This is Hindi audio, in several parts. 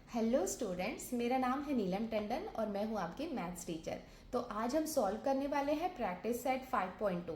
हेलो स्टूडेंट्स, मेरा नाम है नीलम टंडन और मैं हूं आपकी मैथ्स टीचर। तो आज हम सॉल्व करने वाले हैं प्रैक्टिस सेट 5.2।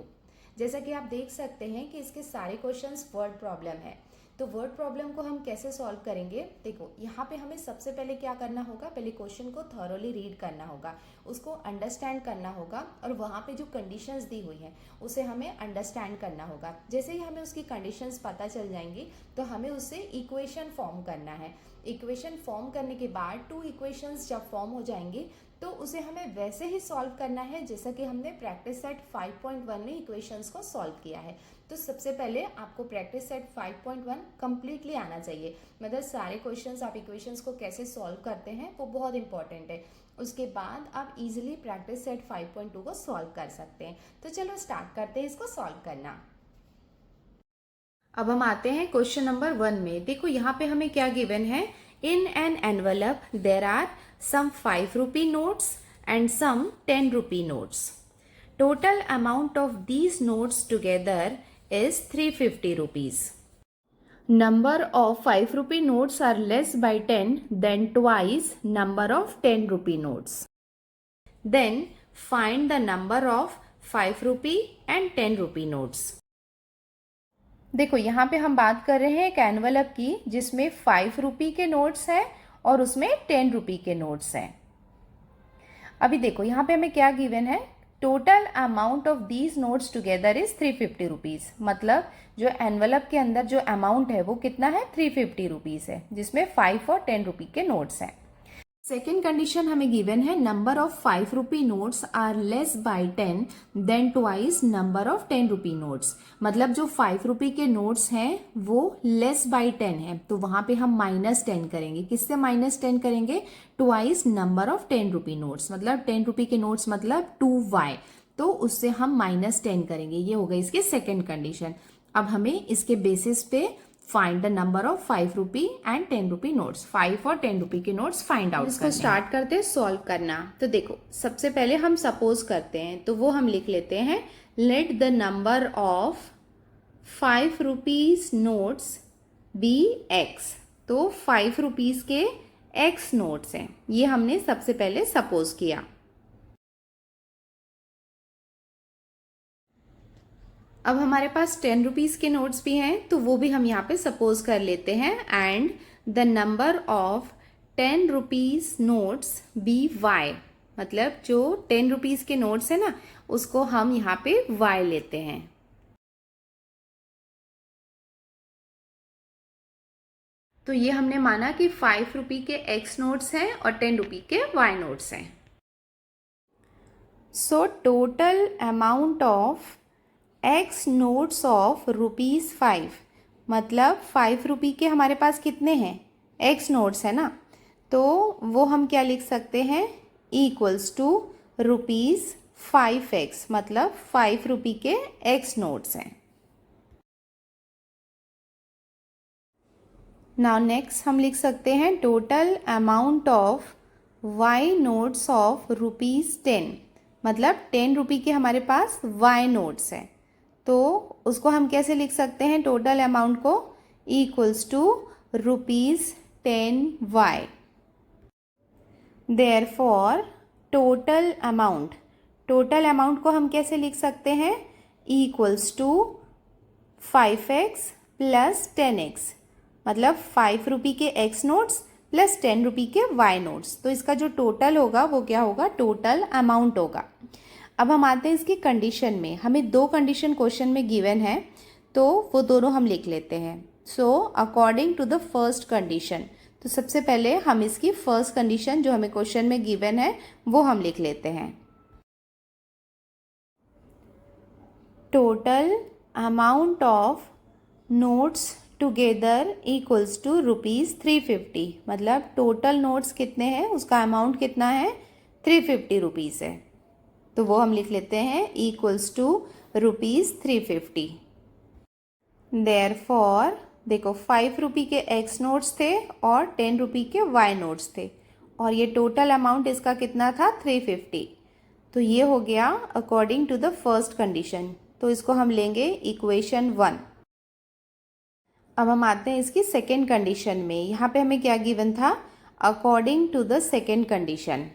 जैसा कि आप देख सकते हैं कि इसके सारे क्वेश्चंस वर्ड प्रॉब्लम है। तो वर्ड प्रॉब्लम को हम कैसे सॉल्व करेंगे, देखो यहाँ पे हमें सबसे पहले क्या करना होगा, पहले क्वेश्चन को थॉरोली रीड करना होगा, उसको अंडरस्टैंड करना होगा और वहाँ पे जो कंडीशंस दी हुई हैं उसे हमें अंडरस्टैंड करना होगा। जैसे ही हमें उसकी कंडीशंस पता चल जाएंगी तो हमें उससे इक्वेशन फॉर्म करना है। इक्वेशन फॉर्म करने के बाद टू इक्वेशंस जब फॉर्म हो जाएंगी तो उसे हमें वैसे ही सॉल्व करना है जैसा कि हमने प्रैक्टिस सेट 5.1 में इक्वेशंस को सॉल्व किया है। तो सबसे पहले आपको प्रैक्टिस सेट 5.1 कंप्लीटली आना चाहिए, मतलब सारे क्वेश्चंस आप इक्वेशंस को कैसे सॉल्व करते हैं वो बहुत इंपॉर्टेंट है। उसके बाद आप इजीली प्रैक्टिस सेट 5.2 को सॉल्व कर सकते हैं। तो चलो स्टार्ट करते हैं इसको सॉल्व करना। अब हम आते हैं क्वेश्चन नंबर 1 में। देखो यहाँ पे हमें क्या गिवन है, in an envelope there are some 5 rupee notes and some 10 rupee notes. Total amount of these notes together is 350 rupees. Number of 5 rupee notes are less by 10 than twice number of 10 rupee notes. Then find the number of 5 rupee and 10 rupee notes. देखो यहाँ पे हम बात कर रहे हैं एक एनवलप की जिसमें 5 रुपी के नोट्स हैं और उसमें 10 रुपी के नोट्स हैं। अभी देखो यहाँ पे हमें क्या गिवन है, total amount of these notes together is 350 rupees. मतलब जो एनवलप के अंदर जो अमाउंट है वो कितना है, 350 रुपीज है, जिसमें 5 और 10 रुपी के नोट्स हैं। सेकेंड कंडीशन हमें गिवन है, number of 5 rupee notes are less by 10 than twice number of 10 rupee notes. मतलब जो 5 रुपी के नोट्स हैं वो लेस बाय 10 है, तो वहां पे हम -10 करेंगे। किससे -10 करेंगे, twice number of 10 rupee notes. मतलब 10 रुपी के नोट्स मतलब 2y, तो उससे हम -10 करेंगे। ये हो गई इसकी सेकेंड कंडीशन। अब हमें इसके बेसिस पे find the number of 5 rupee and 10 rupee notes, 5 और 10 रुपी के नोट्स फाइंड आउट। इसको स्टार्ट करते हैं सॉल्व करना। तो देखो सबसे पहले हम सपोज करते हैं, तो वो हम लिख लेते हैं, let the number of 5 rupees notes be x। तो 5 रुपीज के x नोट्स हैं, ये हमने सबसे पहले सपोज किया। अब हमारे पास 10 रुपीज के नोट्स भी हैं, तो वो भी हम यहाँ पे सपोज कर लेते हैं। And the number of 10 rupees notes be y। मतलब जो 10 रुपीज के नोट्स है ना, उसको हम यहाँ पे y लेते हैं। तो ये हमने माना कि 5 रुपी के x नोट्स हैं और 10 रुपी के y नोट्स हैं। So total amount of x notes of ₹5। मतलब 5 रुपी के हमारे पास कितने हैं, x नोट्स है ना, तो वो हम क्या लिख सकते हैं, इक्वल्स टू ₹5x। मतलब 5 रुपी के x नोट्स हैं। नाउ नेक्स्ट हम लिख सकते हैं, total amount of y notes of ₹10। मतलब 10 रुपी के हमारे पास y नोट्स हैं, तो उसको हम कैसे लिख सकते हैं, टोटल अमाउंट को equals to ₹10y। Therefore total amount को हम कैसे लिख सकते हैं, equals to 5x plus 10x। मतलब 5 रुपी के x नोट्स प्लस 10 रुपी के y नोट्स। तो इसका जो टोटल होगा वो क्या होगा, टोटल अमाउंट होगा। अब हम आते हैं इसकी कंडीशन में। हमें 2 कंडीशन क्वेश्चन में गिवन है, तो वो दोनों हम लिख लेते हैं। So according to the first condition, तो सबसे पहले हम इसकी फर्स्ट कंडीशन जो हमें क्वेश्चन में गिवन है वो हम लिख लेते हैं। Total amount of notes together equals to ₹350। मतलब टोटल नोट्स कितने हैं, उसका अमाउंट कितना है, 350 रुपीज़ है, तो वो हम लिख लेते हैं इक्वल्स टू ₹350। देयरफॉर देखो 5 रुपी के x नोट्स थे और 10 रुपी के y नोट्स थे, और ये टोटल अमाउंट इसका कितना था, 350। तो ये हो गया according to the first condition, तो इसको हम लेंगे इक्वेशन 1। अब हम आते हैं इसकी सेकेंड कंडीशन में। यहाँ पे हमें क्या गिवन था, according to the second condition.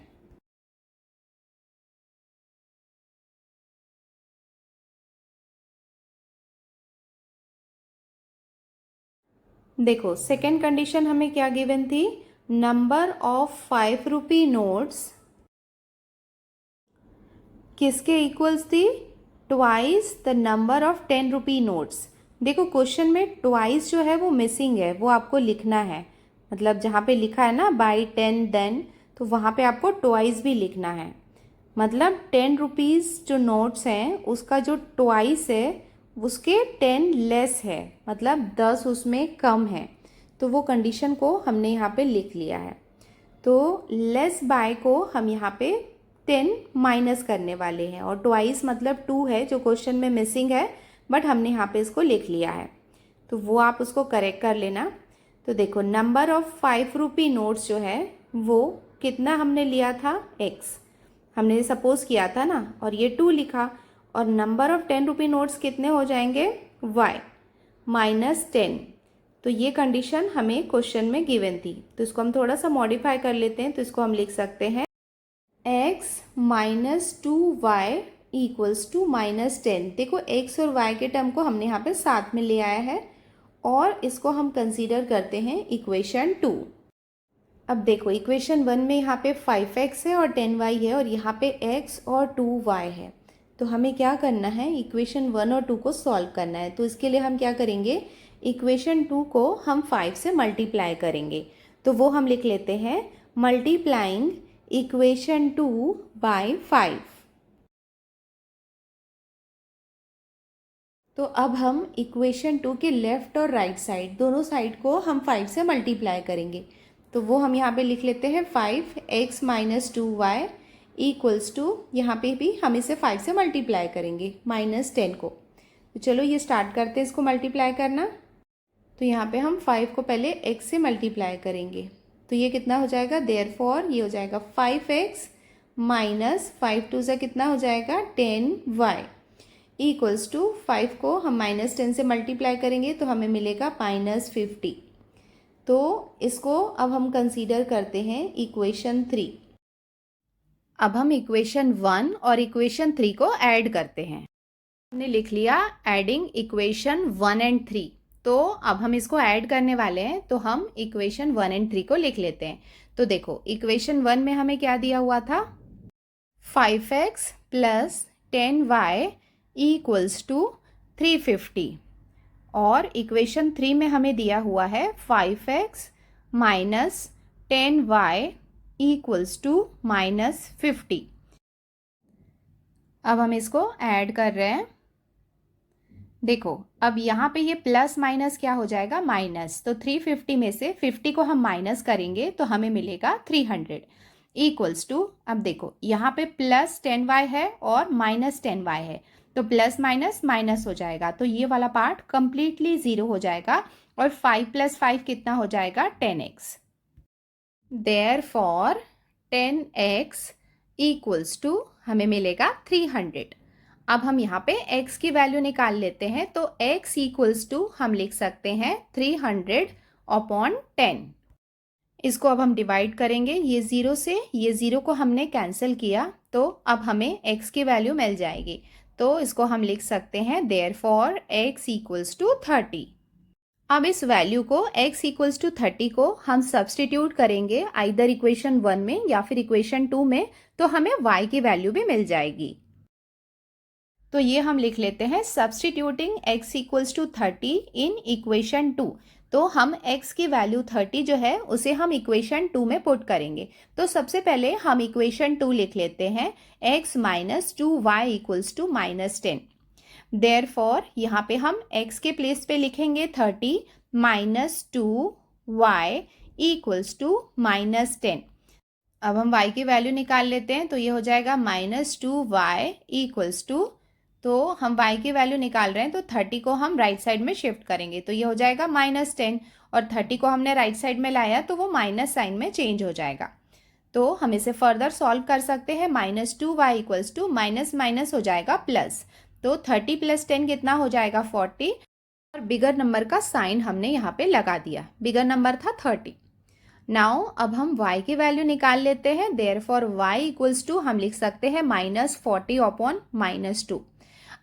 देखो सेकेंड कंडीशन हमें क्या गिवन थी, नंबर ऑफ 5 रुपी नोट्स किसके इक्वल्स थी, twice the number of 10 rupee notes. देखो क्वेश्चन में ट्वाइस जो है वो मिसिंग है, वो आपको लिखना है, मतलब जहाँ पे लिखा है ना बाई 10 देन, तो वहाँ पे आपको ट्वाइस भी लिखना है। मतलब 10 रुपीज़ जो नोट्स हैं उसका जो ट्वाइस है उसके 10 लेस है, मतलब 10 उसमें कम है, तो वो कंडीशन को हमने यहाँ पे लिख लिया है। तो लेस बाय को हम यहाँ पे 10 माइनस करने वाले हैं, और ट्वाइस मतलब 2 है जो क्वेश्चन में मिसिंग है, बट हमने यहाँ पे इसको लिख लिया है, तो वो आप उसको करेक्ट कर लेना। तो देखो नंबर ऑफ 5 रुपी नोट्स जो है वो कितना हमने लिया था, x हमने सपोज किया था ना, और ये 2 लिखा, और नंबर ऑफ 10 रुपी नोट्स कितने हो जाएंगे, y -10। तो ये कंडीशन हमें क्वेश्चन में गिवन थी, तो इसको हम थोड़ा सा मॉडिफाई कर लेते हैं। तो इसको हम लिख सकते हैं x -2y इक्वल्स टू -10। देखो x और y के टर्म को हमने यहाँ पे साथ में ले आया है, और इसको हम कंसीडर करते हैं इक्वेशन 2। अब देखो इक्वेशन 1 में यहाँ पे 5x है और 10y है, और यहाँ पे x और 2y है। तो हमें क्या करना है, इक्वेशन 1 और 2 को सॉल्व करना है। तो इसके लिए हम क्या करेंगे, इक्वेशन 2 को हम 5 से मल्टीप्लाई करेंगे। तो वो हम लिख लेते हैं मल्टीप्लाइंग इक्वेशन 2 बाय 5। तो अब हम इक्वेशन 2 के लेफ्ट और राइट साइड दोनों साइड को हम 5 से मल्टीप्लाई करेंगे। तो वो हम यहाँ पे लिख लेते हैं 5x - 2y इक्वल्स टू, यहाँ पे भी हम इसे 5 से मल्टीप्लाई करेंगे -10 को। तो चलो ये स्टार्ट करते हैं इसको मल्टीप्लाई करना। तो यहाँ पे हम 5 को पहले x से मल्टीप्लाई करेंगे, तो ये कितना हो जाएगा, देयरफॉर ये हो जाएगा 5x माइनस 5 2 से कितना हो जाएगा 10y इक्वल्स टू 5 को हम -10 से मल्टीप्लाई करेंगे तो हमें मिलेगा -50। तो इसको अब हम कंसीडर करते हैं इक्वेशन 3। अब हम इक्वेशन 1 और इक्वेशन 3 को ऐड करते हैं। हमने लिख लिया एडिंग इक्वेशन 1 एंड 3। तो अब हम इसको ऐड करने वाले हैं, तो हम इक्वेशन 1 एंड 3 को लिख लेते हैं। तो देखो इक्वेशन 1 में हमें क्या दिया हुआ था, 5x plus 10y equals to 350, और इक्वेशन 3 में हमें दिया हुआ है 5x minus 10y equals to -50। अब हम इसको ऐड कर रहे हैं। देखो अब यहाँ पे ये प्लस माइनस क्या हो जाएगा, माइनस। तो 350 में से 50 को हम माइनस करेंगे तो हमें मिलेगा 300 इक्वल्स टू, अब देखो यहाँ पे प्लस 10y है और माइनस 10y है, तो प्लस माइनस माइनस हो जाएगा, तो ये वाला पार्ट कंप्लीटली 0 हो जाएगा, और 5 + 5 कितना हो जाएगा 10x। Therefore 10x equals to हमें मिलेगा 300। अब हम यहाँ पे x की वैल्यू निकाल लेते हैं, तो x इक्वल्स टू हम लिख सकते हैं 300/10। इसको अब हम डिवाइड करेंगे, ये 0 से ये 0 को हमने कैंसिल किया, तो अब हमें x की वैल्यू मिल जाएगी। तो इसको हम लिख सकते हैं देयरफॉर x इक्वल्स टू 30। अब इस वैल्यू को x इक्वल्स टू 30 को हम सब्सटीट्यूट करेंगे आइदर इक्वेशन 1 में या फिर इक्वेशन 2 में, तो हमें y की वैल्यू भी मिल जाएगी। तो ये हम लिख लेते हैं substituting x equals to 30 in equation 2। तो हम x की वैल्यू 30 जो है उसे हम इक्वेशन 2 में पुट करेंगे। तो सबसे पहले हम इक्वेशन 2 लिख लेते हैं x - 2y equals to -10। Therefore यहाँ पे हम x के प्लेस पे लिखेंगे 30 - 2y इक्वल्स टू -10। अब हम y की वैल्यू निकाल लेते हैं, तो ये हो जाएगा -2y इक्वल्स टू, तो हम y की वैल्यू निकाल रहे हैं तो 30 को हम राइट साइड में शिफ्ट करेंगे, तो ये हो जाएगा -10, और 30 को हमने राइट साइड में लाया तो वो माइनस साइन में चेंज हो जाएगा। तो हम इसे फर्दर सॉल्व कर सकते हैं, -2y equals to minus minus हो जाएगा प्लस, तो 30 + 10 कितना हो जाएगा 40, और बिगर नंबर का साइन हमने यहाँ पे लगा दिया, बिगर नंबर था 30। नाउ अब हम y की वैल्यू निकाल लेते हैं। देयरफॉर y इक्वल्स टू हम लिख सकते हैं -40 अपॉन -2।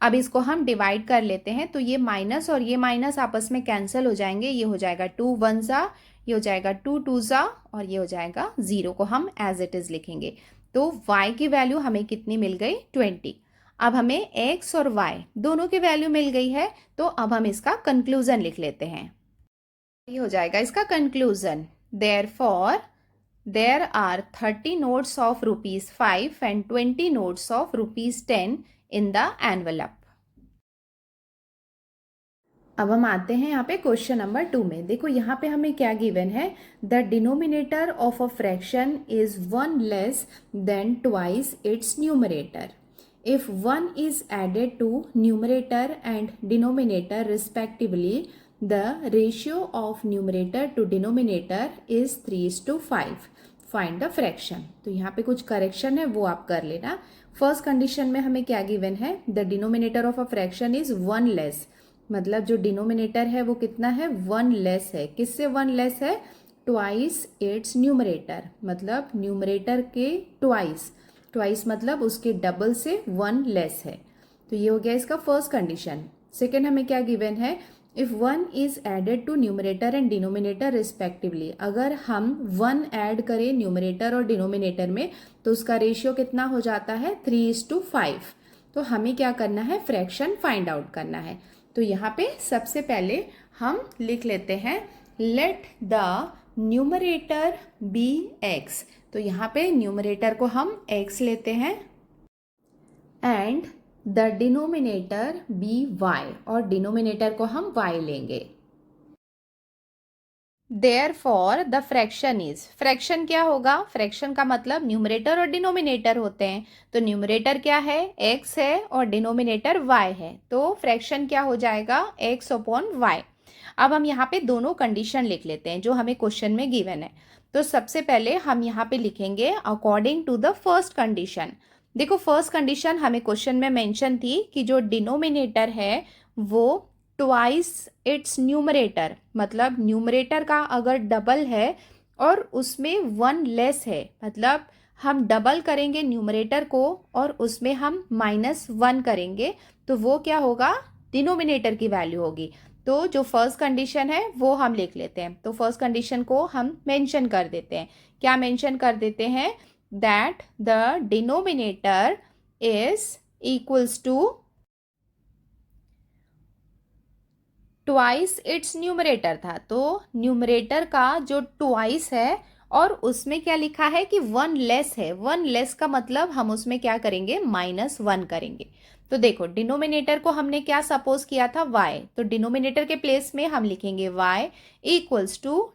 अब इसको हम डिवाइड कर लेते हैं, तो ये माइनस और ये माइनस आपस में कैंसिल हो जाएंगे। ये हो जाएगा 2 1 ज़ा, ये हो जाएगा 2 2 ज़ा, और ये हो जाएगा 0 को हम एज इट इज़ लिखेंगे। तो y की वैल्यू हमें कितनी मिल गई? 20। अब हमें x और y दोनों की वैल्यू मिल गई है, तो अब हम इसका कंक्लूजन लिख लेते हैं। ये हो जाएगा इसका conclusion. Therefore there are 30 notes of ₹5 and 20 notes of ₹10 in the envelope। अब हम आते हैं यहाँ पे क्वेश्चन नंबर 2 में। देखो यहाँ पे हमें क्या गिवन है, the denominator of a fraction is 1 less than twice its numerator. If 1 is added to numerator and denominator respectively, the ratio of numerator to denominator is 3:5। Find the fraction. तो यहाँ पे कुछ करेक्शन है, वो आप कर लेना। फर्स्ट कंडीशन में हमें क्या गिवन है, the denominator of a fraction is 1 less, मतलब जो डिनोमिनेटर है वो कितना है? 1 लेस है। किससे 1 लेस है? ट्वाइस इट्स न्यूमरेटर, मतलब न्यूमरेटर के ट्वाइस, ट्वाइस मतलब उसके डबल से 1 लेस है। तो ये हो गया इसका फर्स्ट कंडीशन। सेकेंड हमें क्या गिवन है, if 1 is added to numerator and denominator respectively, अगर हम 1 ऐड करें न्यूमरेटर और डिनोमिनेटर में तो उसका रेशियो कितना हो जाता है? 3:5। तो हमें क्या करना है? फ्रैक्शन फाइंड आउट करना है। तो यहाँ पे सबसे पहले हम लिख लेते हैं let the numerator be x। तो यहाँ पे न्यूमरेटर को हम x लेते हैं and the denominator be y, और डिनोमिनेटर को हम y लेंगे। Therefore the fraction is, fraction क्या होगा? फ्रैक्शन का मतलब न्यूमरेटर और डिनोमिनेटर होते हैं। तो न्यूमरेटर क्या है? x है और डिनोमिनेटर y है। तो फ्रैक्शन क्या हो जाएगा? x upon y। अब हम यहाँ पे दोनों कंडीशन लिख लेते हैं जो हमें क्वेश्चन में गिवन है। तो सबसे पहले हम यहाँ पे लिखेंगे according to the first condition. देखो फर्स्ट कंडीशन हमें क्वेश्चन में मेंशन थी कि जो डिनोमिनेटर है वो ट्वाइस इट्स न्यूमरेटर, मतलब न्यूमरेटर का अगर डबल है और उसमें 1 लेस है, मतलब हम डबल करेंगे न्यूमरेटर को और उसमें हम -1 करेंगे, तो वो क्या होगा? डिनोमिनेटर की वैल्यू होगी। तो जो फर्स्ट कंडीशन है वो हम लिख लेते हैं। तो फर्स्ट कंडीशन को हम मेंशन कर देते हैं। क्या मेंशन कर देते हैं? That the denominator is equals to twice its numerator था, तो न्यूमरेटर का जो ट्वाइस है और उसमें क्या लिखा है कि 1 लेस है। 1 लेस का मतलब हम उसमें क्या करेंगे? -1 करेंगे। तो देखो डिनोमिनेटर को हमने क्या सपोज किया था? y, तो डिनोमिनेटर के प्लेस में हम लिखेंगे y इक्वल्स टू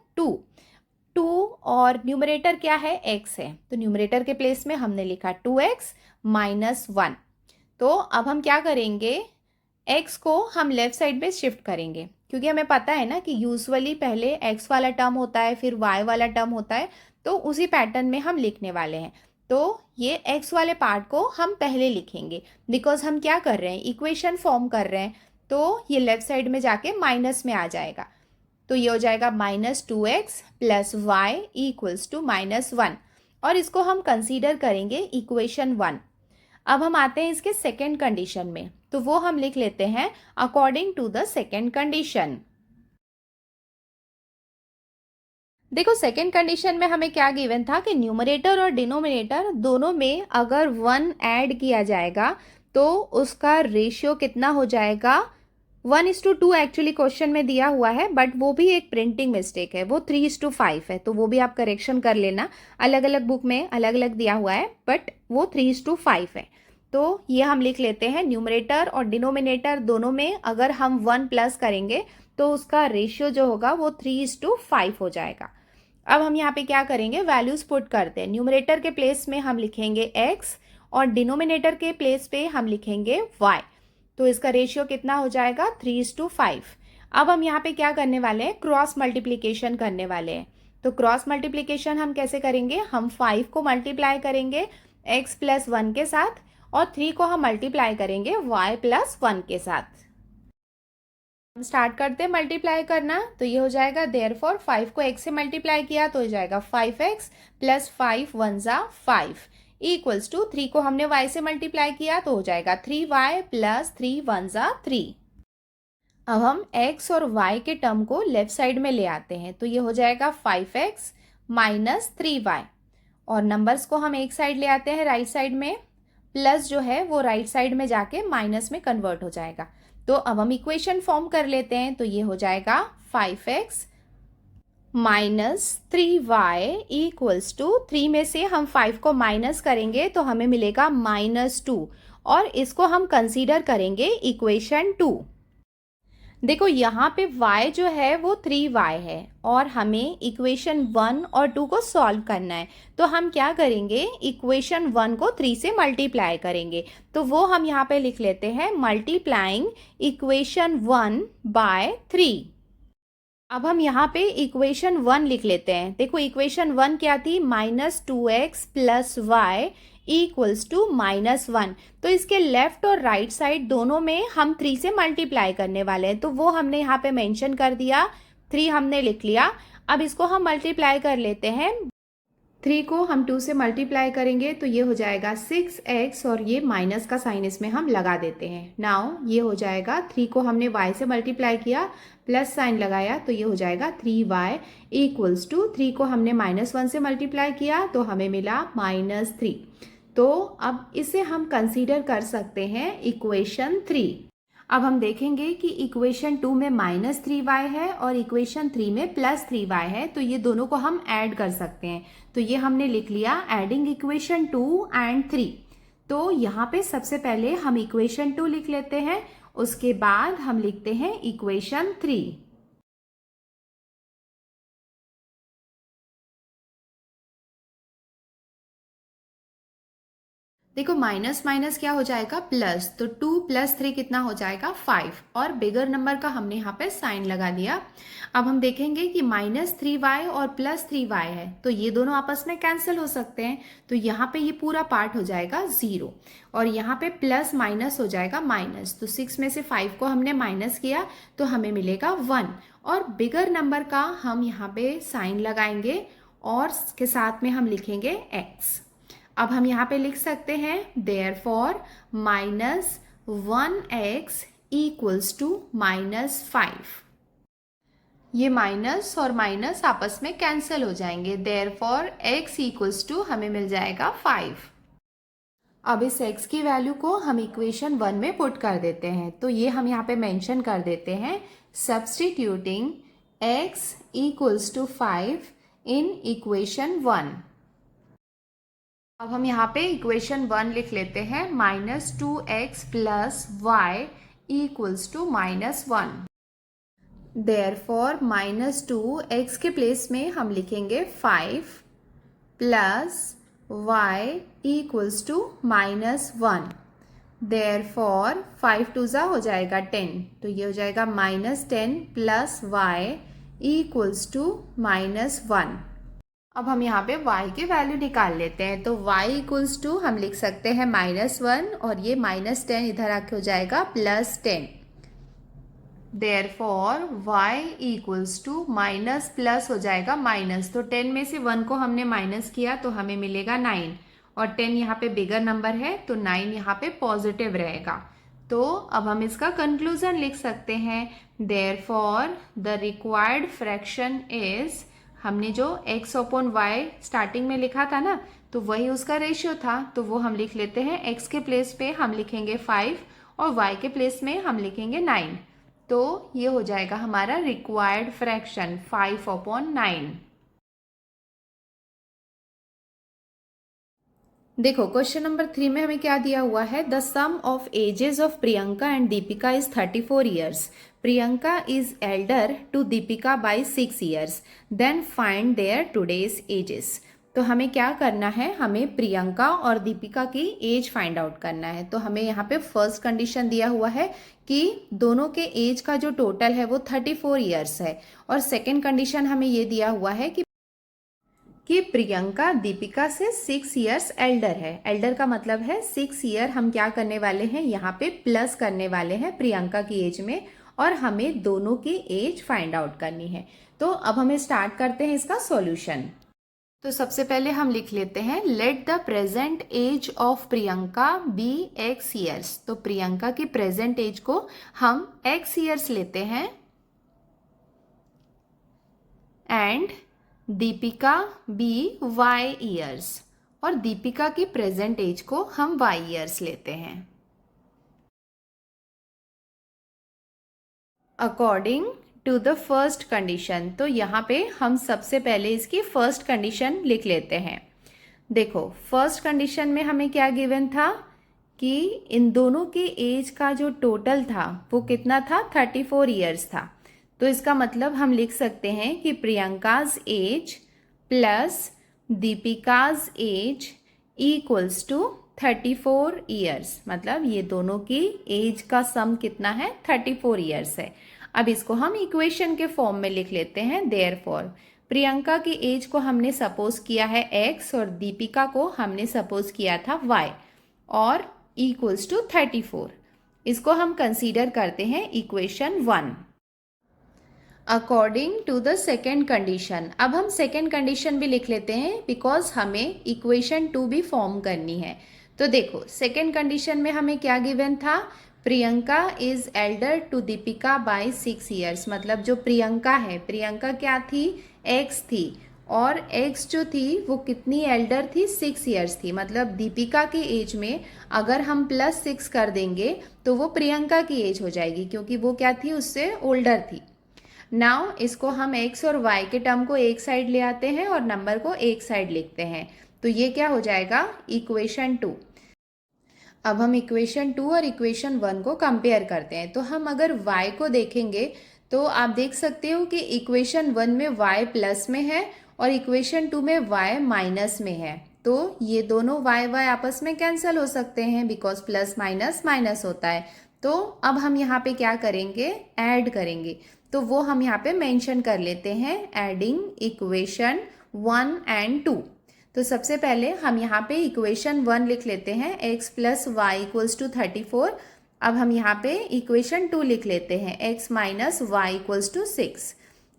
2 और न्यूमरेटर क्या है? x है, तो न्यूमरेटर के प्लेस में हमने लिखा 2x -1। तो अब हम क्या करेंगे? x को हम लेफ्ट साइड पे शिफ्ट करेंगे, क्योंकि हमें पता है ना कि यूजुअली पहले x वाला टर्म होता है फिर y वाला टर्म होता है, तो उसी पैटर्न में हम लिखने वाले हैं। तो ये x वाले पार्ट को हम पहले लिखेंगे, बिकॉज हम क्या कर रहे हैं? इक्वेशन फॉर्म कर रहे हैं, तो ये लेफ्ट साइड में जाके माइनस में आ जाएगा। तो ये हो जाएगा -2x plus y equals to -1, और इसको हम कंसीडर करेंगे इक्वेशन 1। अब हम आते हैं इसके सेकेंड कंडीशन में, तो वो हम लिख लेते हैं according to the second condition. देखो सेकेंड कंडीशन में हमें क्या गिवन था कि न्यूमरेटर और डिनोमिनेटर दोनों में अगर 1 ऐड किया जाएगा तो उसका रेशियो कितना हो जाएगा? 1:2 एक्चुअली क्वेश्चन में दिया हुआ है, बट वो भी एक प्रिंटिंग मिस्टेक है, वो 3:5 है, तो वो भी आप करेक्शन कर लेना। अलग अलग बुक में अलग अलग दिया हुआ है, बट वो 3:5 है। तो ये हम लिख लेते हैं न्यूमरेटर और डिनोमिनेटर दोनों में अगर हम 1 प्लस करेंगे तो उसका रेशियो जो होगा वो 3:5 हो जाएगा। अब हम यहाँ पे क्या करेंगे? वैल्यूज पुट करते हैं। न्यूमरेटर के प्लेस में हम लिखेंगे x और डिनोमिनेटर के प्लेस पे हम लिखेंगे y। तो इसका रेशियो कितना हो जाएगा? 3:5। अब हम यहाँ पे क्या करने वाले हैं? क्रॉस मल्टीप्लीकेशन करने वाले हैं। तो क्रॉस मल्टीप्लीकेशन हम कैसे करेंगे? हम 5 को मल्टीप्लाई करेंगे x + 1 के साथ और 3 को हम मल्टीप्लाई करेंगे y + 1 के साथ। हम स्टार्ट करते हैं मल्टीप्लाई करना। तो ये हो जाएगा देयरफॉर 5 को x से मल्टीप्लाई किया तो हो जाएगा 5x प्लस 5 1 जा 5 इक्वल्स टू 3 को हमने y से मल्टीप्लाई किया तो हो जाएगा 3y प्लस 3 1 जा 3। अब हम x और y के टर्म को लेफ्ट साइड में ले आते हैं तो ये हो जाएगा 5x माइनस 3y और नंबर्स को हम एक साइड ले आते हैं राइट साइड में, प्लस जो है वो राइट साइड में जाके माइनस में कन्वर्ट हो जाएगा। तो अब हम इक्वेशन फॉर्म कर लेते हैं तो ये हो जाएगा 5x minus 3y equals to 3 में से हम 5 को माइनस करेंगे तो हमें मिलेगा -2 और इसको हम कंसीडर करेंगे इक्वेशन 2। देखो यहाँ पे y जो है वो 3y है और हमें इक्वेशन 1 और 2 को सॉल्व करना है। तो हम क्या करेंगे, इक्वेशन 1 को 3 से मल्टीप्लाई करेंगे। तो वो हम यहाँ पे लिख लेते हैं मल्टीप्लाइंग इक्वेशन 1 बाय 3। अब हम यहाँ पे इक्वेशन 1 लिख लेते हैं। देखो इक्वेशन 1 क्या थी, -2x plus y equals to -1। तो इसके लेफ्ट और राइट साइड दोनों में हम 3 से मल्टीप्लाई करने वाले हैं तो वो हमने यहाँ पे मेंशन कर दिया, 3 हमने लिख लिया। अब इसको हम मल्टीप्लाई कर लेते हैं। 3 को हम 2 से मल्टीप्लाई करेंगे तो ये हो जाएगा 6x और ये माइनस का साइन इसमें हम लगा देते हैं। नाउ ये हो जाएगा 3 को हमने y से मल्टीप्लाई किया, प्लस साइन लगाया तो ये हो जाएगा 3y इक्वल्स टू 3 को हमने -1 से मल्टीप्लाई किया तो हमें मिला -3। तो अब इसे हम कंसीडर कर सकते हैं इक्वेशन 3। अब हम देखेंगे कि इक्वेशन 2 में -3y है और इक्वेशन 3 में +3y है तो ये दोनों को हम ऐड कर सकते हैं। तो ये हमने लिख लिया एडिंग इक्वेशन 2 एंड 3। तो यहाँ पे सबसे पहले हम इक्वेशन 2 लिख लेते हैं, उसके बाद हम लिखते हैं इक्वेशन 3। देखो माइनस माइनस क्या हो जाएगा प्लस, तो 2 + 3 कितना हो जाएगा 5 और बिगर नंबर का हमने यहाँ पे साइन लगा दिया। अब हम देखेंगे कि -3y और +3y है तो ये दोनों आपस में कैंसिल हो सकते हैं। तो यहाँ पे ये पूरा पार्ट हो जाएगा 0 और यहाँ पे प्लस माइनस हो जाएगा माइनस। तो 6 में से 5 को हमने माइनस किया तो हमें मिलेगा 1 और बिगर नंबर का हम यहाँ पे साइन लगाएंगे और के साथ में हम लिखेंगे x। अब हम यहाँ पे लिख सकते हैं देयरफॉर -1x इक्वल्स टू -5। ये माइनस और माइनस आपस में कैंसिल हो जाएंगे, देयरफॉर x इक्वल्स टू हमें मिल जाएगा 5। अब इस x की वैल्यू को हम इक्वेशन 1 में पुट कर देते हैं तो ये हम यहाँ पे मेंशन कर देते हैं substituting x equals to 5 in equation 1। अब हम यहाँ पे इक्वेशन 1 लिख लेते हैं -2x plus y equals to -1। Therefore -2x के प्लेस में हम लिखेंगे 5 plus y equals to -1। Therefore 5 2 जा हो जाएगा 10 तो ये हो जाएगा -10 प्लस y इक्वल्स टू -1। अब हम यहाँ पे y की वैल्यू निकाल लेते हैं तो y इक्वल्स टू हम लिख सकते हैं -1 और ये -10 इधर आके हो जाएगा +10। Therefore y equals to minus plus हो जाएगा माइनस, तो 10 में से 1 को हमने माइनस किया तो हमें मिलेगा 9 और 10 यहाँ पे बिगर नंबर है तो 9 यहाँ पे पॉजिटिव रहेगा। तो अब हम इसका कंक्लूजन लिख सकते हैं therefore the required fraction is, हमने जो x/y स्टार्टिंग में लिखा था ना तो वही उसका रेशियो था तो वो हम लिख लेते हैं। x के प्लेस पे हम लिखेंगे 5 और y के प्लेस में हम लिखेंगे 9। तो ये हो जाएगा हमारा रिक्वायर्ड फ्रैक्शन 5/9। देखो क्वेश्चन नंबर 3 में हमें क्या दिया हुआ है, the sum of ages of Priyanka and Deepika is 34 years. Priyanka is elder to Deepika by 6 years, then find their today's ages. तो हमें क्या करना है, हमें प्रियंका और दीपिका की एज फाइंड आउट करना है। तो हमें यहाँ पे फर्स्ट कंडीशन दिया हुआ है कि दोनों के एज का जो टोटल है वो 34 ईयर्स है और सेकेंड कंडीशन हमें ये दिया हुआ है कि प्रियंका दीपिका से 6 ईयर्स एल्डर है। एल्डर का मतलब है 6 ईयर हम क्या करने वाले हैं, यहाँ पे प्लस करने वाले हैं प्रियंका की एज में और हमें दोनों की एज फाइंड आउट करनी है। तो अब हमें स्टार्ट करते हैं इसका सॉल्यूशन। तो सबसे पहले हम लिख लेते हैं let the present age of Priyanka be x years. तो प्रियंका की प्रेजेंट एज को हम x ईयर्स लेते हैं and Deepika be y years, और दीपिका की प्रेजेंट एज को हम y ईयर्स लेते हैं। According to the first condition, तो यहाँ पे हम सबसे पहले इसकी फर्स्ट कंडीशन लिख लेते हैं। देखो फर्स्ट कंडीशन में हमें क्या गिवन था कि इन दोनों की एज का जो टोटल था वो कितना था, 34 ईयर्स था। तो इसका मतलब हम लिख सकते हैं कि Priyanka's age plus Deepika's age equals to 34 years. मतलब ये दोनों की एज का सम कितना है, 34 ईयर्स है। अब इसको हम इक्वेशन के फॉर्म में लिख लेते हैं। देयरफॉर प्रियंका की एज को हमने सपोज किया है x और दीपिका को हमने सपोज किया था y और इक्वल्स टू 34। इसको हम कंसीडर करते हैं equation 1। According to the second condition, अब हम सेकेंड कंडीशन भी लिख लेते हैं बिकॉज हमें इक्वेशन 2 भी फॉर्म करनी है। तो देखो सेकेंड कंडीशन में हमें क्या गिवन था, Priyanka is elder to Deepika by 6 years. मतलब जो प्रियंका है, प्रियंका क्या थी, x थी, और x जो थी वो कितनी एल्डर थी, 6 ईयर्स थी। मतलब दीपिका की एज में अगर हम +6 कर देंगे तो वो प्रियंका की एज हो जाएगी, क्योंकि वो क्या थी, उससे ओल्डर थी। नाउ इसको हम x और y के टर्म को एक साइड ले आते हैं और नंबर को एक साइड लिखते हैं। तो ये क्या हो जाएगा, इक्वेशन 2। अब हम इक्वेशन 2 और इक्वेशन 1 को कंपेयर करते हैं। तो हम अगर y को देखेंगे तो आप देख सकते हो कि इक्वेशन 1 में y प्लस में है और इक्वेशन 2 में y माइनस में है। तो ये दोनों y आपस में कैंसिल हो सकते हैं बिकॉज प्लस माइनस माइनस होता है। तो अब हम यहाँ पे क्या करेंगे, ऐड करेंगे। तो वो हम यहाँ पे मेंशन कर लेते हैं, एडिंग इक्वेशन 1 एंड 2। तो सबसे पहले हम यहाँ पे इक्वेशन 1 लिख लेते हैं, x plus Y equals to 34। अब हम यहाँ पे इक्वेशन 2 लिख लेते हैं, x minus Y equals to 6।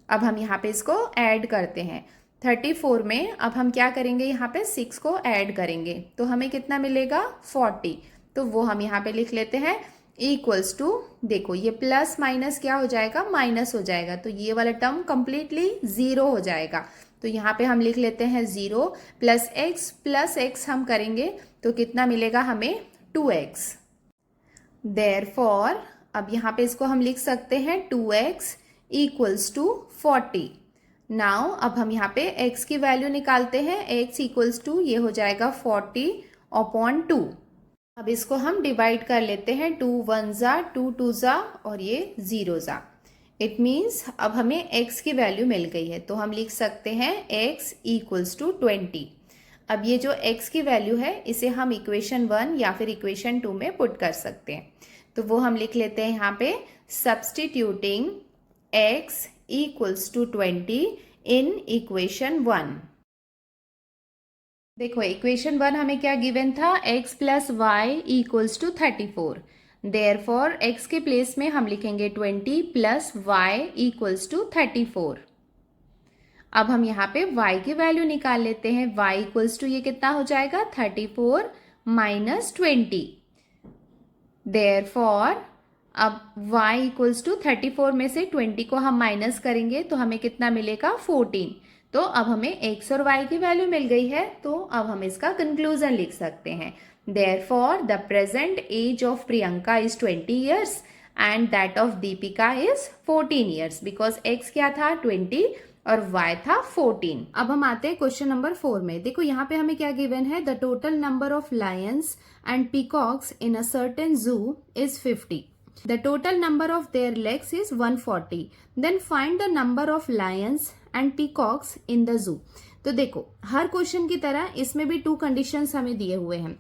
अब हम यहाँ पे इसको ऐड करते हैं। 34 में अब हम क्या करेंगे, यहाँ पे 6 को ऐड करेंगे तो हमें कितना मिलेगा, 40। तो वो हम यहाँ पे लिख लेते हैं इक्वल्स टू, देखो ये प्लस माइनस क्या हो जाएगा, माइनस हो जाएगा। तो ये वाला टर्म कंप्लीटली 0 हो जाएगा। तो यहाँ पे हम लिख लेते हैं 0 प्लस x हम करेंगे तो कितना मिलेगा हमें, 2x। देयरफॉर अब यहाँ पे इसको हम लिख सकते हैं 2x इक्वल्स टू 40। नाउ अब हम यहाँ पे x की वैल्यू निकालते हैं, x इक्वल्स टू ये हो जाएगा 40/2। अब इसको हम डिवाइड कर लेते हैं, 2 1 जा 2 2 जा और ये 0 जा। इट मीन्स अब हमें x की वैल्यू मिल गई है। तो हम लिख सकते हैं x इक्वल्स टू 20। अब ये जो x की वैल्यू है इसे हम इक्वेशन 1 या फिर इक्वेशन 2 में पुट कर सकते हैं। तो वो हम लिख लेते हैं यहाँ पे, substituting x equals to 20 in equation 1। देखो इक्वेशन 1 हमें क्या गिवन था, x plus Y equals to 34। Therefore x के प्लेस में हम लिखेंगे 20 प्लस y इक्वल्स टू 34। अब हम यहाँ पे y की वैल्यू निकाल लेते हैं, y इक्वल्स टू ये कितना हो जाएगा, 34 माइनस 20। देयरफॉर अब y इक्वल्स टू 34 में से 20 को हम माइनस करेंगे तो हमें कितना मिलेगा, 14। तो अब हमें x और y की वैल्यू मिल गई है। तो अब हम इसका कंक्लूजन लिख सकते हैं, Therefore, the present age of Priyanka is 20 years and that of Deepika is 14 years because x क्या था 20 और y था 14। अब हम आते हैं क्वेश्चन नंबर 4 में। देखो यहाँ पे हमें क्या गिवन है, the total number of lions and peacocks in a certain zoo is 50। The total number of their legs is 140. Then find the number of lions and peacocks in the zoo. तो देखो हर क्वेश्चन की तरह इसमें भी 2 कंडीशंस हमें दिए हुए हैं।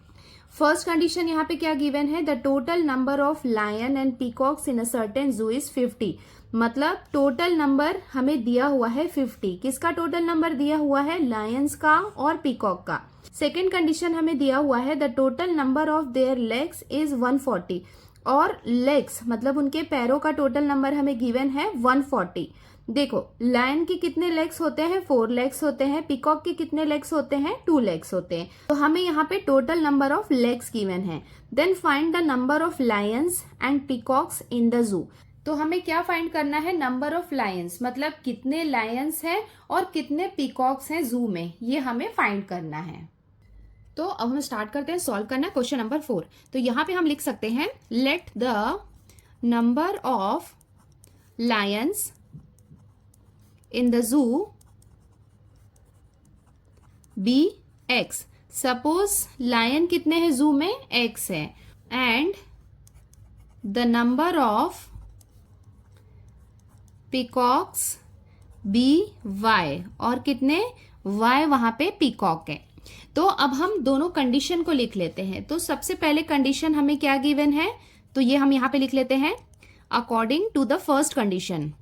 फर्स्ट कंडीशन यहाँ पे क्या गिवन है, the total number of lion and peacocks in a certain zoo is 50। मतलब टोटल नंबर हमें दिया हुआ है 50। किसका टोटल नंबर दिया हुआ है, लायंस का और पीकॉक का। सेकेंड कंडीशन हमें दिया हुआ है, the total number of their legs is 140। और लेग्स मतलब उनके पैरों का टोटल नंबर हमें गिवन है 140। देखो लायन के कितने लेग्स होते हैं, 4 लेग्स होते हैं। पीकॉक के कितने लेग्स होते हैं, 2 लेग्स होते हैं। तो हमें यहाँ पे total number of legs given है। Then find the number of lions and peacocks in the zoo. तो हमें क्या फाइंड करना है, नंबर ऑफ लायंस मतलब कितने लायंस हैं और कितने पीकॉक्स हैं जू में, ये हमें फाइंड करना है। तो अब हम स्टार्ट करते हैं सॉल्व करना क्वेश्चन नंबर 4। तो यहाँ पे हम लिख सकते हैं let the number of lions in the zoo be X. Suppose lion कितने हैं जू में, एक्स है, and the number of peacocks be Y, और कितने वाई वहां पे पीकॉक है। तो अब हम दोनों कंडीशन को लिख लेते हैं। तो सबसे पहले कंडीशन हमें क्या गिवन है, तो ये हम यहां पे लिख लेते हैं according to the first condition.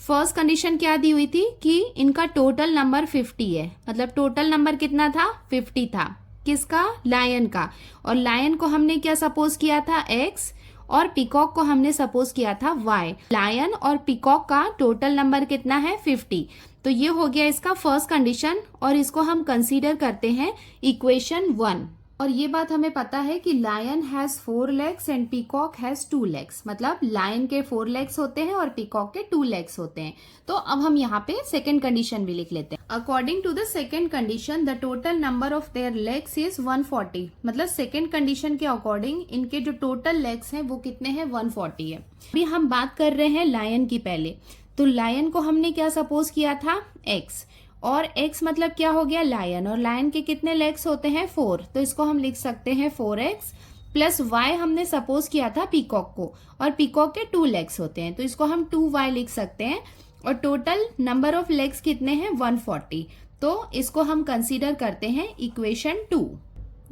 First condition क्या दी हुई थी कि इनका टोटल नंबर 50 है, मतलब टोटल नंबर कितना था, 50 था। किसका, लायन का। और लायन को हमने क्या सपोज किया था, एक्स, और पीकॉक को हमने सपोज किया था वाई। लायन और पीकॉक का टोटल नंबर कितना है, 50। तो ये हो गया इसका फर्स्ट कंडीशन, और इसको हम कंसीडर करते हैं इक्वेशन 1। और ये बात हमें पता है कि lion has 4 legs and peacock has 2 legs, मतलब लायन के 4 लेग्स होते हैं और पीकॉक के 2 लेग्स होते हैं। तो अब हम यहाँ पे सेकेंड कंडीशन भी लिख लेते हैं। According to the second condition the total number of their legs is 140, मतलब सेकेंड कंडीशन के अकॉर्डिंग इनके जो टोटल लेग्स हैं वो कितने हैं, 140 है। अभी हम बात कर रहे हैं लायन की पहले। तो लायन को हमने क्या सपोज किया था, एक्स, और x मतलब क्या हो गया, लायन, और लायन के कितने लेग्स होते हैं, 4। तो इसको हम लिख सकते हैं 4x प्लस y हमने सपोज किया था पीकॉक को, और पीकॉक के 2 लेग्स होते हैं तो इसको हम 2y लिख सकते हैं। और टोटल नंबर ऑफ लेग्स कितने हैं, 140। तो इसको हम कंसीडर करते हैं इक्वेशन 2।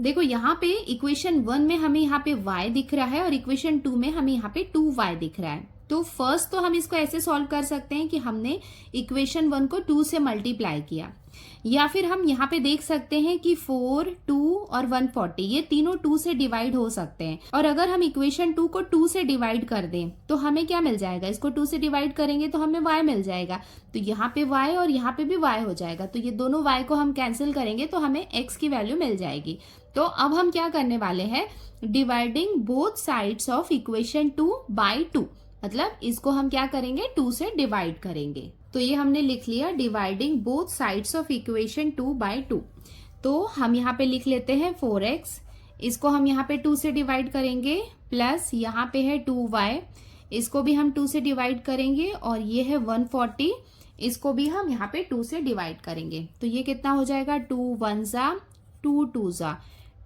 देखो यहाँ पे इक्वेशन 1 में हमें यहाँ पे y दिख रहा है और इक्वेशन 2 में हमें यहाँ पे 2y दिख रहा है। तो फर्स्ट तो हम इसको ऐसे सॉल्व कर सकते हैं कि हमने इक्वेशन 1 को 2 से मल्टीप्लाई किया, या फिर हम यहाँ पे देख सकते हैं कि 4, 2 और 140 ये तीनों 2 से डिवाइड हो सकते हैं। और अगर हम इक्वेशन 2 को 2 से डिवाइड कर दें तो हमें क्या मिल जाएगा, इसको 2 से डिवाइड करेंगे तो हमें y मिल जाएगा। तो यहाँ पे y और यहाँ पे भी y हो जाएगा। तो ये दोनों y को हम कैंसिल करेंगे तो हमें x की वैल्यू मिल जाएगी। तो अब हम क्या करने वाले हैं, dividing both sides of equation 2 by 2, मतलब इसको हम क्या करेंगे, 2 से डिवाइड करेंगे। तो ये हमने लिख लिया dividing both sides of equation 2 by 2। तो हम यहाँ पे लिख लेते हैं 4x, इसको हम यहाँ पे 2 से डिवाइड करेंगे, प्लस यहाँ पे है 2y, इसको भी हम 2 से डिवाइड करेंगे, और ये है 140, इसको भी हम यहाँ पे 2 से डिवाइड करेंगे। तो ये कितना हो जाएगा, 2 1 जा 2 2 जा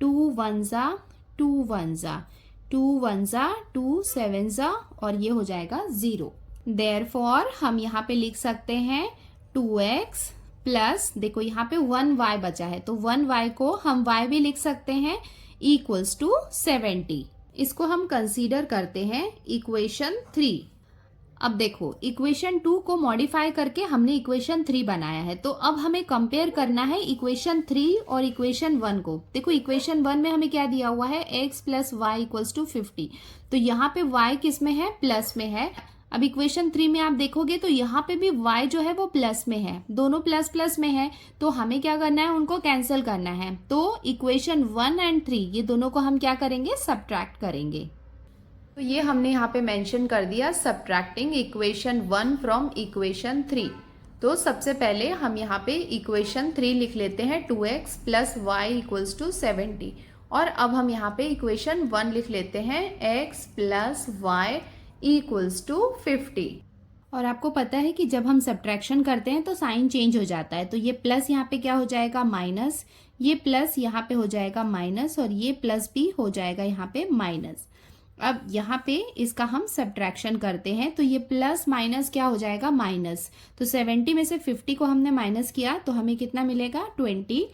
2 1 जा 2 1 जा 2 1 जा 2 7 जा, और ये हो जाएगा 0। देयरफॉर हम यहाँ पे लिख सकते हैं 2x प्लस, देखो यहाँ पे 1y बचा है तो 1y को हम y भी लिख सकते हैं, इक्वल्स टू 70। इसको हम कंसीडर करते हैं इक्वेशन 3। अब देखो इक्वेशन 2 को मॉडिफाई करके हमने इक्वेशन 3 बनाया है। तो अब हमें कंपेयर करना है इक्वेशन 3 और इक्वेशन 1 को। देखो इक्वेशन 1 में हमें क्या दिया हुआ है, x plus Y equals to 50। तो यहाँ पे y किस में है, प्लस में है। अब इक्वेशन 3 में आप देखोगे तो यहाँ पे भी y जो है वो प्लस में है, दोनों प्लस प्लस में है। तो हमें क्या करना है, उनको कैंसिल करना है। तो इक्वेशन 1 एंड 3 ये दोनों को हम क्या करेंगे, सब्ट्रैक्ट करेंगे। तो ये हमने यहाँ पे मेंशन कर दिया सब्ट्रैक्टिंग इक्वेशन 1 फ्रॉम इक्वेशन 3। तो सबसे पहले हम यहाँ पे इक्वेशन 3 लिख लेते हैं 2x plus Y equals to 70। और अब हम यहाँ पे इक्वेशन 1 लिख लेते हैं x plus Y equals to 50। और आपको पता है कि जब हम सब्ट्रैक्शन करते हैं तो साइन चेंज हो जाता है। तो ये प्लस यहाँ पे क्या हो जाएगा, माइनस, ये प्लस यहाँ पे हो जाएगा माइनस, और ये प्लस भी हो जाएगा यहाँ पे माइनस। अब यहाँ पे इसका हम सब्ट्रैक्शन करते हैं तो ये प्लस माइनस क्या हो जाएगा, माइनस। तो 70 में से 50 को हमने माइनस किया तो हमें कितना मिलेगा, 20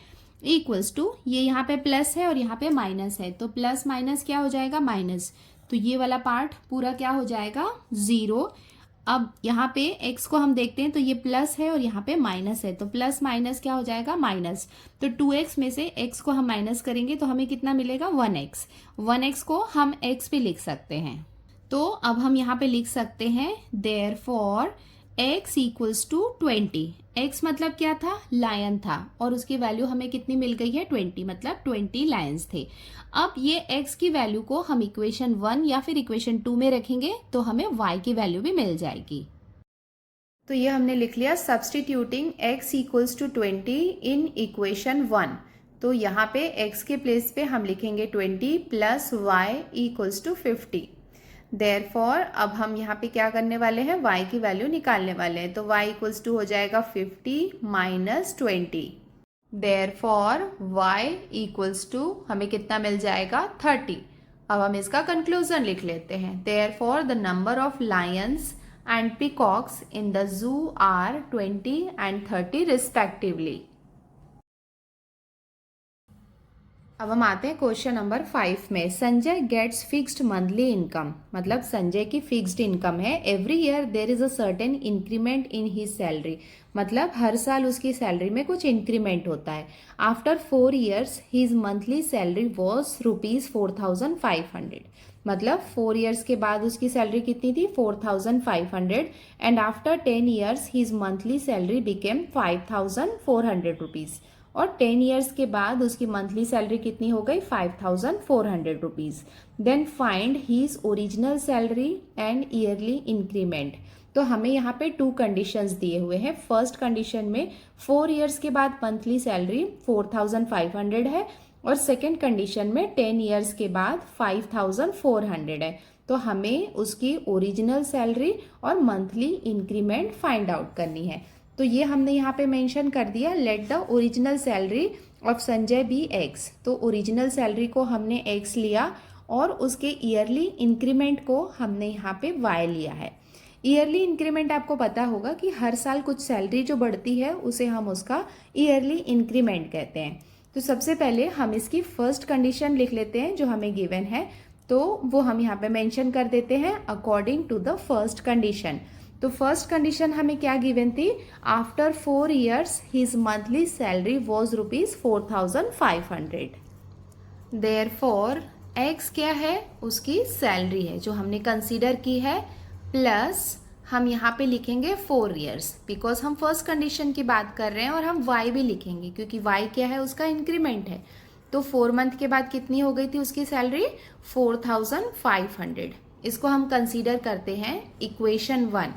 इक्वल्स टू, ये यहाँ पे प्लस है और यहाँ पे माइनस है तो प्लस माइनस क्या हो जाएगा, माइनस। तो ये वाला पार्ट पूरा क्या हो जाएगा, 0। अब यहाँ पे x को हम देखते हैं तो ये प्लस है और यहाँ पे माइनस है, तो प्लस माइनस क्या हो जाएगा, माइनस। तो 2x में से x को हम माइनस करेंगे तो हमें कितना मिलेगा, 1x। 1x को हम x पे लिख सकते हैं। तो अब हम यहाँ पे लिख सकते हैं therefore x equals to 20। x मतलब क्या था, लायन था, और उसकी वैल्यू हमें कितनी मिल गई है, 20, मतलब 20 लायंस थे। अब ये x की वैल्यू को हम इक्वेशन 1 या फिर इक्वेशन 2 में रखेंगे तो हमें y की वैल्यू भी मिल जाएगी। तो ये हमने लिख लिया substituting x equals to 20 in equation 1। तो यहाँ पे x के प्लेस पे हम लिखेंगे 20 plus y equals to 50। Therefore अब हम यहाँ पे क्या करने वाले हैं, y की वैल्यू निकालने वाले हैं। तो y इक्वल्स टू हो जाएगा 50 minus 20। Therefore y equals to हमें कितना मिल जाएगा, 30। अब हम इसका कंक्लूजन लिख लेते हैं। Therefore the number of lions and peacocks in the zoo are 20 and 30 respectively. अब हम आते हैं क्वेश्चन नंबर 5 में। Sanjay gets fixed monthly income, मतलब संजय की फिक्स्ड इनकम है। Every year there is a certain increment in his salary, मतलब हर साल उसकी सैलरी में कुछ इंक्रीमेंट होता है। After 4 years his monthly salary was ₹4,500, मतलब 4 years के बाद उसकी सैलरी कितनी थी, 4,500। And after 10 years his monthly salary became ₹5,400, और 10 years के बाद उसकी मंथली सैलरी कितनी हो गई, 5,400 rupees. Then find his original salary and yearly increment. तो हमें यहाँ पे 2 कंडीशंस दिए हुए हैं। फर्स्ट कंडीशन में 4 years के बाद मंथली सैलरी 4,500 है, और सेकेंड कंडीशन में 10 years के बाद 5,400 है। तो हमें उसकी ओरिजिनल सैलरी और मंथली इंक्रीमेंट फाइंड आउट करनी है। तो ये हमने यहाँ पे मेंशन कर दिया, let the original salary of Sanjay be x। तो ओरिजिनल सैलरी को हमने x लिया और उसके ईयरली इंक्रीमेंट को हमने यहाँ पे y लिया है। ईयरली इंक्रीमेंट आपको पता होगा कि हर साल कुछ सैलरी जो बढ़ती है उसे हम उसका ईयरली इंक्रीमेंट कहते हैं। तो सबसे पहले हम इसकी फर्स्ट कंडीशन लिख लेते हैं जो हमें गिवन है, तो वो हम यहाँ पे मेंशन कर देते हैं according to the first condition. तो फर्स्ट कंडीशन हमें क्या गिवन थी, after 4 years his monthly salary was ₹4,500। Therefore x क्या है, उसकी सैलरी है जो हमने कंसीडर की है, प्लस हम यहाँ पे लिखेंगे 4 years, बिकॉज हम फर्स्ट कंडीशन की बात कर रहे हैं, और हम y भी लिखेंगे क्योंकि y क्या है, उसका इंक्रीमेंट है। तो 4 month के बाद कितनी हो गई थी उसकी सैलरी, 4,500। इसको हम कंसीडर करते हैं इक्वेशन 1।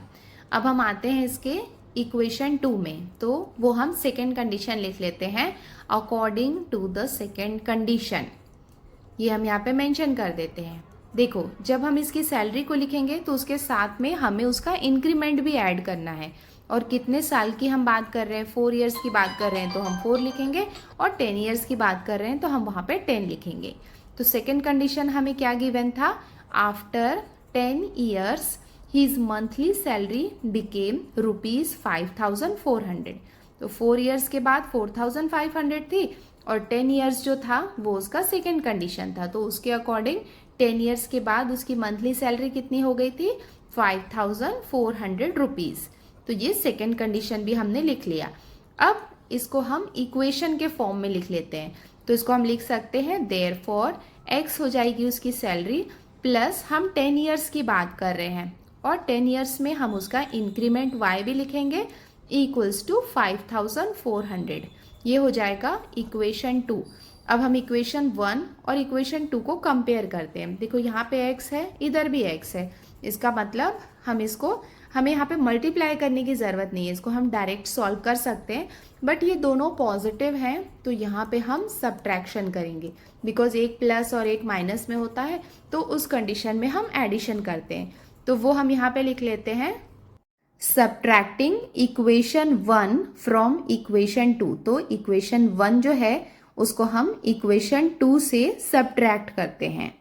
अब हम आते हैं इसके इक्वेशन 2 में, तो वो हम सेकेंड कंडीशन लिख लेते हैं according to the second condition. ये हम यहाँ पे मेंशन कर देते हैं। देखो, जब हम इसकी सैलरी को लिखेंगे तो उसके साथ में हमें उसका इंक्रीमेंट भी ऐड करना है, और कितने साल की हम बात कर रहे हैं, 4 years की बात कर रहे हैं तो हम 4 लिखेंगे, और 10 years की बात कर रहे हैं तो हम वहाँ पे 10 लिखेंगे। तो सेकेंड कंडीशन हमें क्या गिवन था, after 10 years his monthly salary became ₹5,400। तो 4 years के बाद 4,500 थी, और 10 years जो था वो उसका सेकेंड कंडीशन था। तो उसके अकॉर्डिंग 10 years के बाद उसकी मंथली सैलरी कितनी हो गई थी, 5,400 रुपीज। तो ये सेकेंड कंडीशन भी हमने लिख लिया। अब इसको हम इक्वेशन के फॉर्म में लिख लेते हैं। तो इसको हम लिख सकते हैं देयरफॉर x हो जाएगी उसकी सैलरी, प्लस हम 10 years की बात कर रहे हैं, और 10 years में हम उसका इंक्रीमेंट y भी लिखेंगे, इक्वल्स टू 5,400। ये हो जाएगा इक्वेशन 2। अब हम इक्वेशन 1 और इक्वेशन 2 को कंपेयर करते हैं। देखो, यहाँ पे x है, इधर भी x है, इसका मतलब हमें यहाँ पे मल्टीप्लाई करने की ज़रूरत नहीं है, इसको हम डायरेक्ट सॉल्व कर सकते हैं। बट ये दोनों पॉजिटिव हैं तो यहाँ पे हम सब्ट्रैक्शन करेंगे, बिकॉज एक प्लस और एक माइनस में होता है, तो उस कंडीशन में हम एडिशन करते हैं। तो वो हम यहाँ पे लिख लेते हैं सब्ट्रैक्टिंग इक्वेशन 1 फ्रॉम इक्वेशन 2। तो इक्वेशन 1 जो है उसको हम इक्वेशन 2 से सब्ट्रैक्ट करते हैं।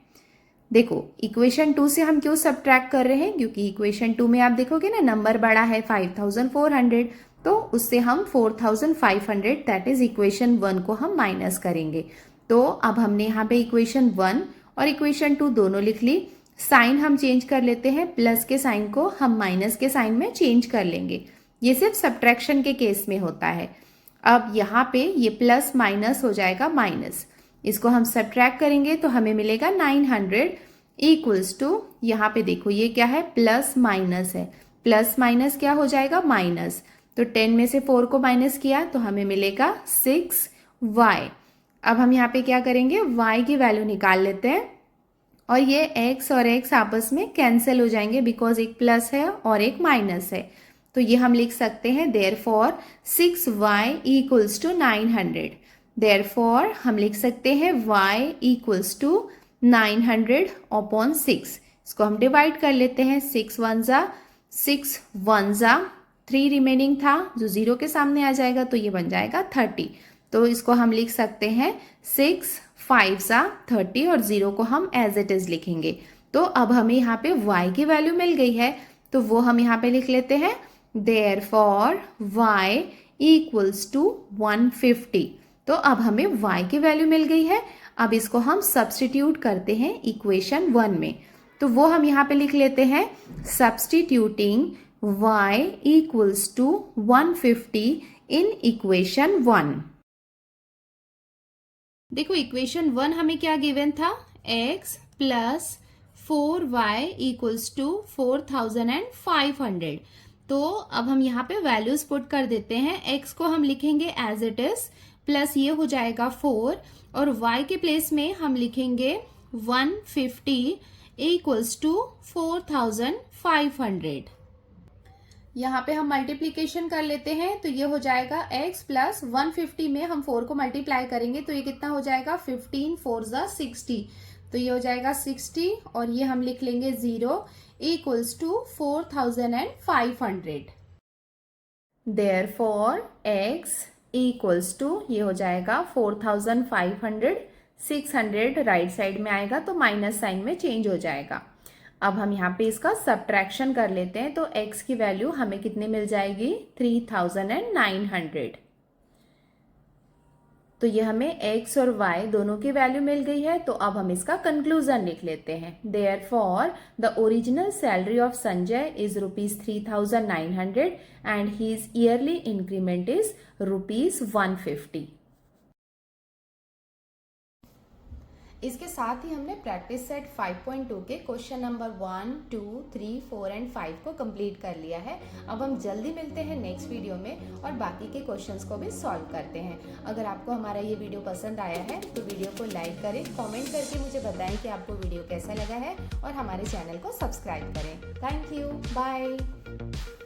देखो, इक्वेशन 2 से हम क्यों सब्ट्रैक्ट कर रहे हैं, क्योंकि इक्वेशन 2 में आप देखोगे ना नंबर बड़ा है 5,400, तो उससे हम 4,500 दैट इज इक्वेशन 1 को हम माइनस करेंगे। तो अब हमने यहाँ पे इक्वेशन 1 और इक्वेशन 2 दोनों लिख ली। साइन हम चेंज कर लेते हैं, प्लस के साइन को हम माइनस के साइन में चेंज कर लेंगे। ये सिर्फ सब्ट्रैक्शन के केस में होता है। अब यहाँ पे ये प्लस माइनस हो जाएगा माइनस, इसको हम सब्ट्रैक्ट करेंगे तो हमें मिलेगा 900 इक्वल्स टू, यहाँ पे देखो ये क्या है, प्लस माइनस है, प्लस माइनस क्या हो जाएगा, माइनस। तो 10 में से 4 को माइनस किया तो हमें मिलेगा 6y। अब हम यहाँ पे क्या करेंगे, y की वैल्यू निकाल लेते हैं और ये x और x आपस में कैंसिल हो जाएंगे बिकॉज एक प्लस है और एक माइनस है। तो ये हम लिख सकते हैं therefore 6y equals to 900। Therefore हम लिख सकते हैं y इक्वल्स टू 900 अपॉन 6। इसको हम डिवाइड कर लेते हैं, 6 1 जा 3 रिमेनिंग था जो 0 के सामने आ जाएगा तो ये बन जाएगा 30। तो इसको हम लिख सकते हैं 6 5 जा 30 और 0 को हम एज इट इज लिखेंगे। तो अब हमें यहाँ पे y की वैल्यू मिल गई है तो वो हम यहाँ पे लिख लेते हैं देयरफॉर y इक्वल्स टू 150। तो अब हमें y की वैल्यू मिल गई है। अब इसको हम सब्स्टिट्यूट करते हैं इक्वेशन 1 में, तो वो हम यहाँ पे लिख लेते हैं substituting y equals to 150 in equation 1। देखो इक्वेशन 1 हमें क्या गिवन था, x plus 4y equals to 4500। तो अब हम यहाँ पे वैल्यूज पुट कर देते हैं, x को हम लिखेंगे एज इट इज, प्लस ये हो जाएगा 4 और y के प्लेस में हम लिखेंगे 150 इक्वल्स टू 4500। यहाँ पे हम मल्टीप्लीकेशन कर लेते हैं तो ये हो जाएगा x प्लस 150 में हम 4 को मल्टीप्लाई करेंगे तो ये कितना हो जाएगा, 15 4 जा 60। तो ये हो जाएगा 60 और ये हम लिख लेंगे 0 equals to 4500। Therefore x equals to, ये हो जाएगा 4500, 600 राइट साइड में आएगा तो माइनस साइन में चेंज हो जाएगा। अब हम यहाँ पे इसका सब्ट्रैक्शन कर लेते हैं तो x की वैल्यू हमें कितनी मिल जाएगी, 3900। तो ये हमें x और y दोनों की वैल्यू मिल गई है। तो अब हम इसका कंक्लूजन लिख लेते हैं, therefore the original salary of Sanjay is ₹3900 and his yearly increment is ₹150। इसके साथ ही हमने प्रैक्टिस सेट 5.2 के क्वेश्चन नंबर 1, 2, 3, 4 एंड 5 को कंप्लीट कर लिया है। अब हम जल्दी मिलते हैं नेक्स्ट वीडियो में और बाकी के क्वेश्चंस को भी सॉल्व करते हैं। अगर आपको हमारा ये वीडियो पसंद आया है तो वीडियो को लाइक करें, कमेंट करके मुझे बताएं कि आपको वीडियो कैसा लगा है और हमारे चैनल को सब्सक्राइब करें। Thank you, bye.